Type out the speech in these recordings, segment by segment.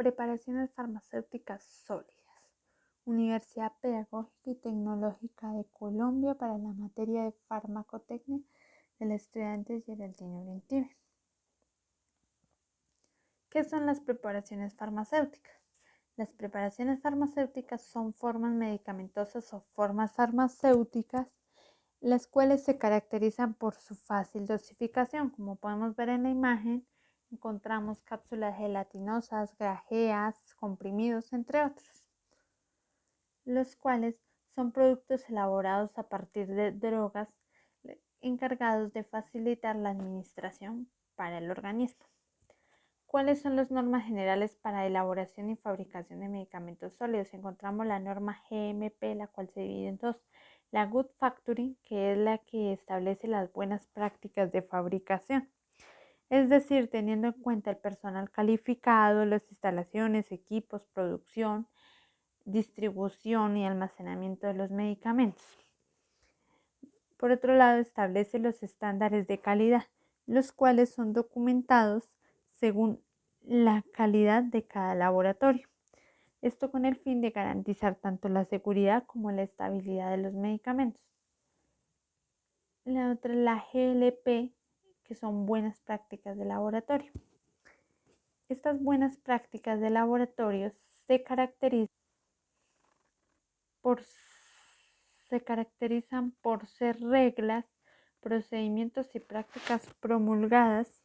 Preparaciones farmacéuticas sólidas. Universidad Pedagógica y Tecnológica de Colombia para la materia de farmacotecnia del estudiante Geraldine Uribe. ¿Qué son las preparaciones farmacéuticas? Las preparaciones farmacéuticas son formas medicamentosas o formas farmacéuticas, las cuales se caracterizan por su fácil dosificación. Como podemos ver en la imagen, encontramos cápsulas gelatinosas, grajeas, comprimidos, entre otros, los cuales son productos elaborados a partir de drogas encargados de facilitar la administración para el organismo. ¿Cuáles son las normas generales para elaboración y fabricación de medicamentos sólidos? Encontramos la norma GMP, la cual se divide en dos. La Good Factory, que es la que establece las buenas prácticas de fabricación, es decir, teniendo en cuenta el personal calificado, las instalaciones, equipos, producción, distribución y almacenamiento de los medicamentos. Por otro lado, establece los estándares de calidad, los cuales son documentados según la calidad de cada laboratorio. Esto con el fin de garantizar tanto la seguridad como la estabilidad de los medicamentos. La otra es la GLP, que son buenas prácticas de laboratorio. Estas buenas prácticas de laboratorio se caracterizan por ser reglas, procedimientos y prácticas promulgadas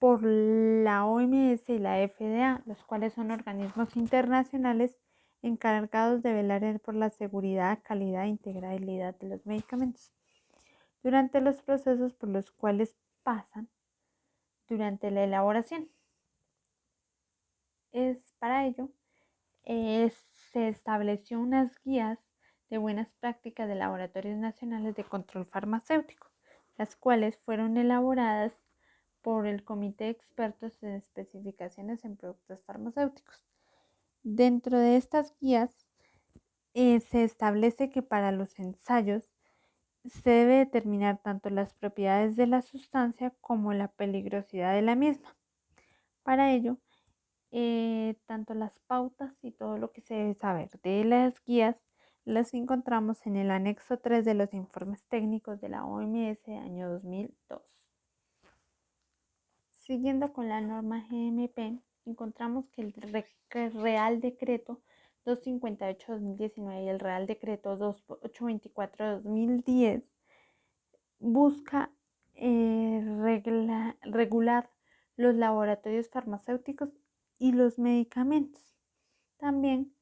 por la OMS y la FDA, los cuales son organismos internacionales encargados de velar por la seguridad, calidad e integralidad de los medicamentos durante los procesos por los cuales pasan durante la elaboración. Para ello, se estableció unas guías de buenas prácticas de laboratorios nacionales de control farmacéutico, las cuales fueron elaboradas por el Comité de Expertos en Especificaciones en Productos Farmacéuticos. Dentro de estas guías se establece que para los ensayos se debe determinar tanto las propiedades de la sustancia como la peligrosidad de la misma. Para ello, tanto las pautas y todo lo que se debe saber de las guías las encontramos en el anexo 3 de los informes técnicos de la OMS de año 2002. Siguiendo con la norma GMP, encontramos que el Real Decreto 258-2019 y el Real Decreto 2824-2010 busca regular los laboratorios farmacéuticos y los medicamentos. También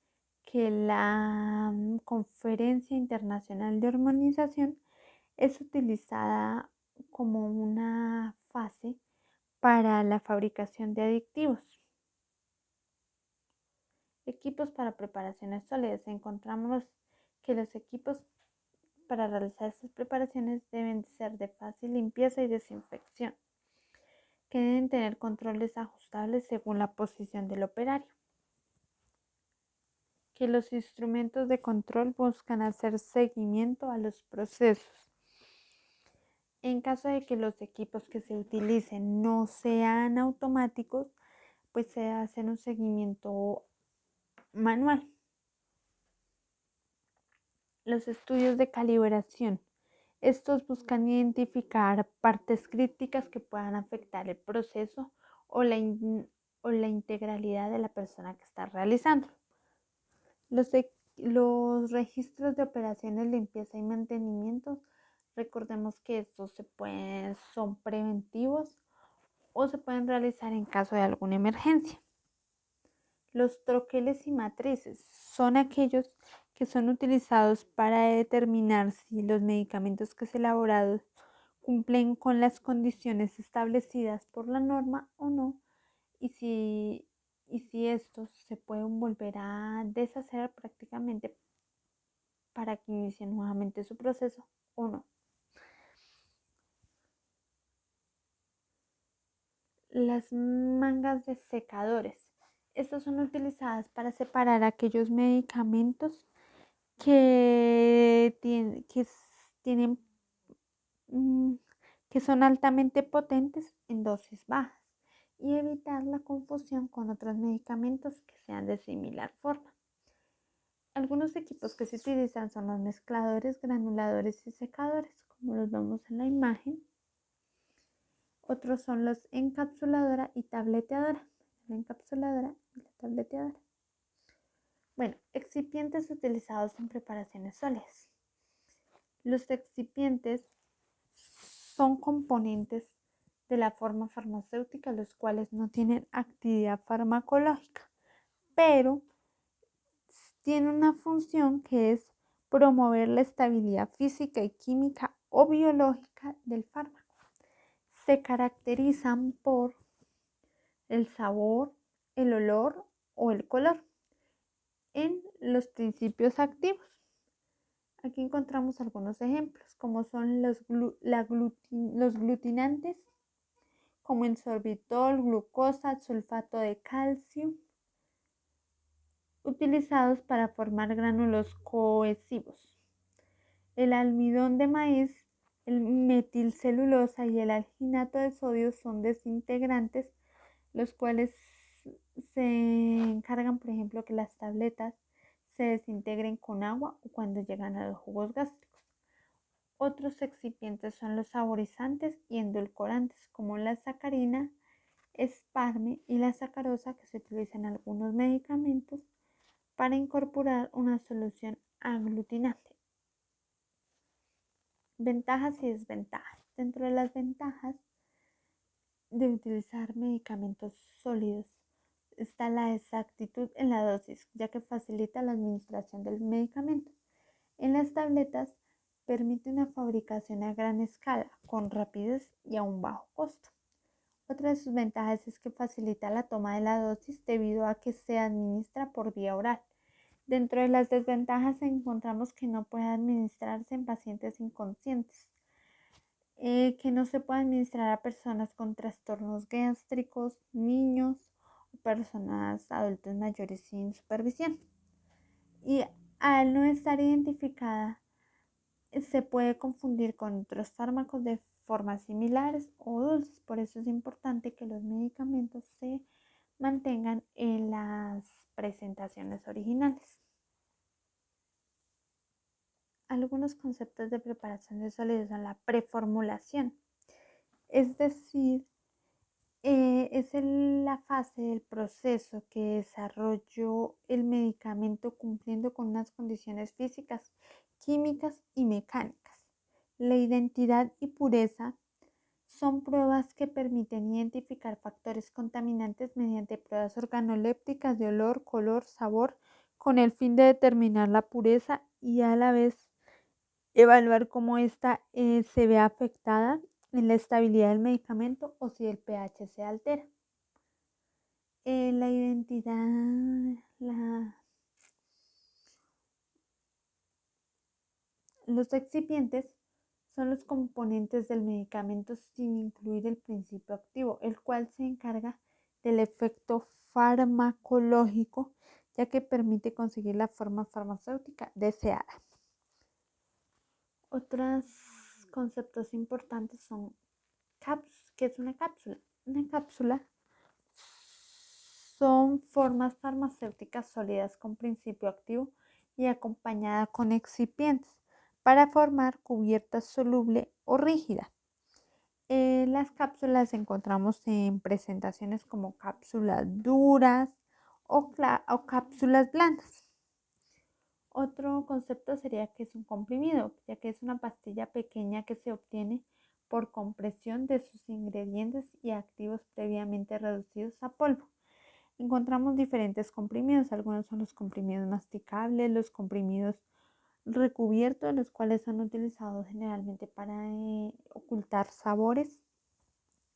que la Conferencia Internacional de Hormonización es utilizada como una fase para la fabricación de aditivos. Equipos para preparaciones sólidas. Encontramos que los equipos para realizar estas preparaciones deben ser de fácil limpieza y desinfección, que deben tener controles ajustables según la posición del operario, que los instrumentos de control buscan hacer seguimiento a los procesos. En caso de que los equipos que se utilicen no sean automáticos, pues se hace un seguimiento manual. Los estudios de calibración. Estos buscan identificar partes críticas que puedan afectar el proceso o la integralidad de la persona que está realizando. Los registros de operaciones, limpieza y mantenimiento, recordemos que estos son preventivos o se pueden realizar en caso de alguna emergencia. Los troqueles y matrices son aquellos que son utilizados para determinar si los medicamentos que se elaborados cumplen con las condiciones establecidas por la norma o no, y si estos se pueden volver a deshacer prácticamente para que inicien nuevamente su proceso o no. Las mangas de secadores. Estas son utilizadas para separar aquellos medicamentos que son altamente potentes en dosis bajas y evitar la confusión con otros medicamentos que sean de similar forma. Algunos equipos que se utilizan son los mezcladores, granuladores y secadores, como los vemos en la imagen. Otros son los encapsuladora y tableteadora. La encapsuladora y la tableteadora. Bueno, excipientes utilizados en preparaciones sólidas. Los excipientes son componentes de la forma farmacéutica, los cuales no tienen actividad farmacológica, pero tienen una función que es promover la estabilidad física y química o biológica del fármaco. Se caracterizan por el sabor, el olor o el color en los principios activos. Aquí encontramos algunos ejemplos, como son los glutinantes, como el sorbitol, glucosa, sulfato de calcio, utilizados para formar gránulos cohesivos. El almidón de maíz, el metilcelulosa y el alginato de sodio son desintegrantes, los cuales se encargan, por ejemplo, que las tabletas se desintegren con agua o cuando llegan a los jugos gástricos. Otros excipientes son los saborizantes y endulcorantes, como la sacarina, esparme y la sacarosa, que se utilizan en algunos medicamentos para incorporar una solución aglutinante. Ventajas y desventajas. Dentro de las ventajas de utilizar medicamentos sólidos está la exactitud en la dosis, ya que facilita la administración del medicamento. En las tabletas permite una fabricación a gran escala, con rapidez y a un bajo costo. Otra de sus ventajas es que facilita la toma de la dosis debido a que se administra por vía oral. Dentro de las desventajas encontramos que no puede administrarse en pacientes inconscientes, que no se puede administrar a personas con trastornos gástricos, niños o personas adultas mayores sin supervisión. Y al no estar identificada, se puede confundir con otros fármacos de formas similares o dulces. Por eso es importante que los medicamentos se mantengan en las presentaciones originales. Algunos conceptos de preparación de sólidos son la preformulación, es decir, es la fase del proceso que desarrolló el medicamento cumpliendo con unas condiciones físicas, químicas y mecánicas. La identidad y pureza son pruebas que permiten identificar factores contaminantes mediante pruebas organolépticas de olor, color, sabor, con el fin de determinar la pureza y a la vez evaluar cómo ésta se ve afectada en la estabilidad del medicamento o si el pH se altera. La identidad, los excipientes son los componentes del medicamento sin incluir el principio activo, el cual se encarga del efecto farmacológico, ya que permite conseguir la forma farmacéutica deseada. Otros conceptos importantes son ¿qué es una cápsula? Una cápsula son formas farmacéuticas sólidas con principio activo y acompañada con excipientes para formar cubierta soluble o rígida. Las cápsulas encontramos en presentaciones como cápsulas duras o cápsulas blandas. Otro concepto sería que es un comprimido, ya que es una pastilla pequeña que se obtiene por compresión de sus ingredientes y activos previamente reducidos a polvo. Encontramos diferentes comprimidos, algunos son los comprimidos masticables, los comprimidos recubiertos, los cuales son utilizados generalmente para ocultar sabores,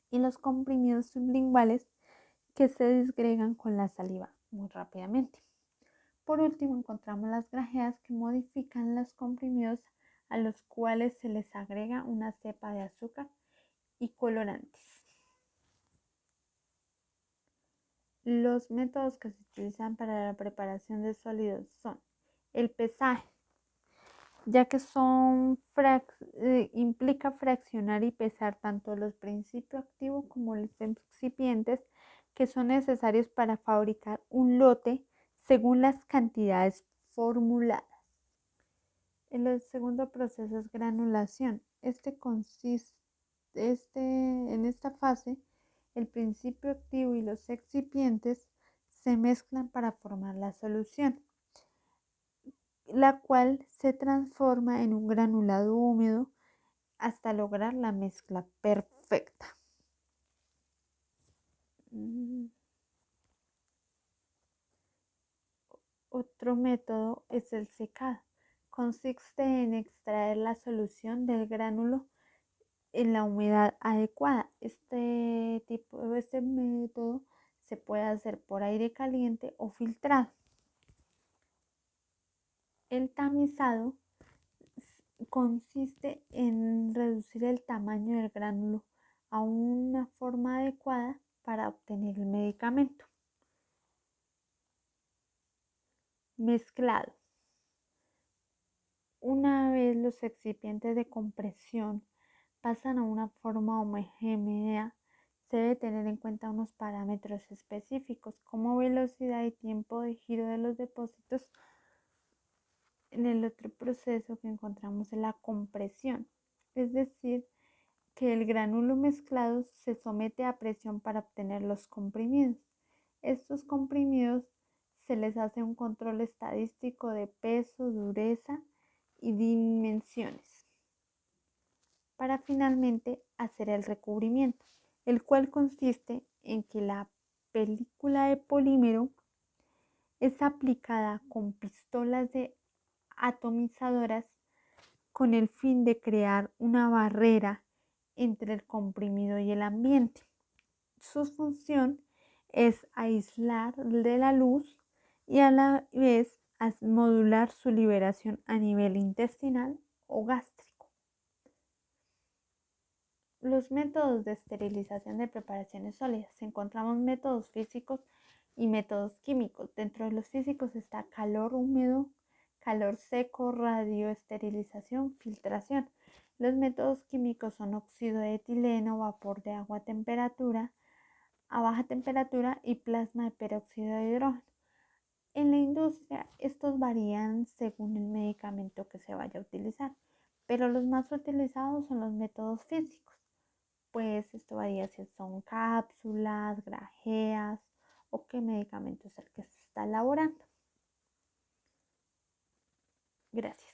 y los comprimidos sublinguales que se disgregan con la saliva muy rápidamente. Por último, encontramos las grajeas que modifican los comprimidos a los cuales se les agrega una cepa de azúcar y colorantes. Los métodos que se utilizan para la preparación de sólidos son el pesaje, ya que implica fraccionar y pesar tanto los principios activos como los excipientes que son necesarios para fabricar un lote según las cantidades formuladas. El segundo proceso es granulación. En esta fase, el principio activo y los excipientes se mezclan para formar la solución, la cual se transforma en un granulado húmedo hasta lograr la mezcla perfecta. Otro método es el secado. Consiste en extraer la solución del gránulo en la humedad adecuada. Este método se puede hacer por aire caliente o filtrado. El tamizado consiste en reducir el tamaño del gránulo a una forma adecuada para obtener el medicamento. Mezclado. Una vez los excipientes de compresión pasan a una forma homogénea, se debe tener en cuenta unos parámetros específicos como velocidad y tiempo de giro de los depósitos. En el otro proceso que encontramos es la compresión, es decir, que el gránulo mezclado se somete a presión para obtener los comprimidos. Estos comprimidos se les hace un control estadístico de peso, dureza y dimensiones para finalmente hacer el recubrimiento, el cual consiste en que la película de polímero es aplicada con pistolas de atomizadoras con el fin de crear una barrera entre el comprimido y el ambiente. Su función es aislar de la luz y a la vez modular su liberación a nivel intestinal o gástrico. Los métodos de esterilización de preparaciones sólidas. Encontramos métodos físicos y métodos químicos. Dentro de los físicos está calor húmedo, calor seco, radioesterilización, filtración. Los métodos químicos son óxido de etileno, vapor de agua a baja temperatura y plasma de peróxido de hidrógeno. En la industria estos varían según el medicamento que se vaya a utilizar, pero los más utilizados son los métodos físicos. Pues esto varía si son cápsulas, grajeas o qué medicamento es el que se está elaborando. Gracias.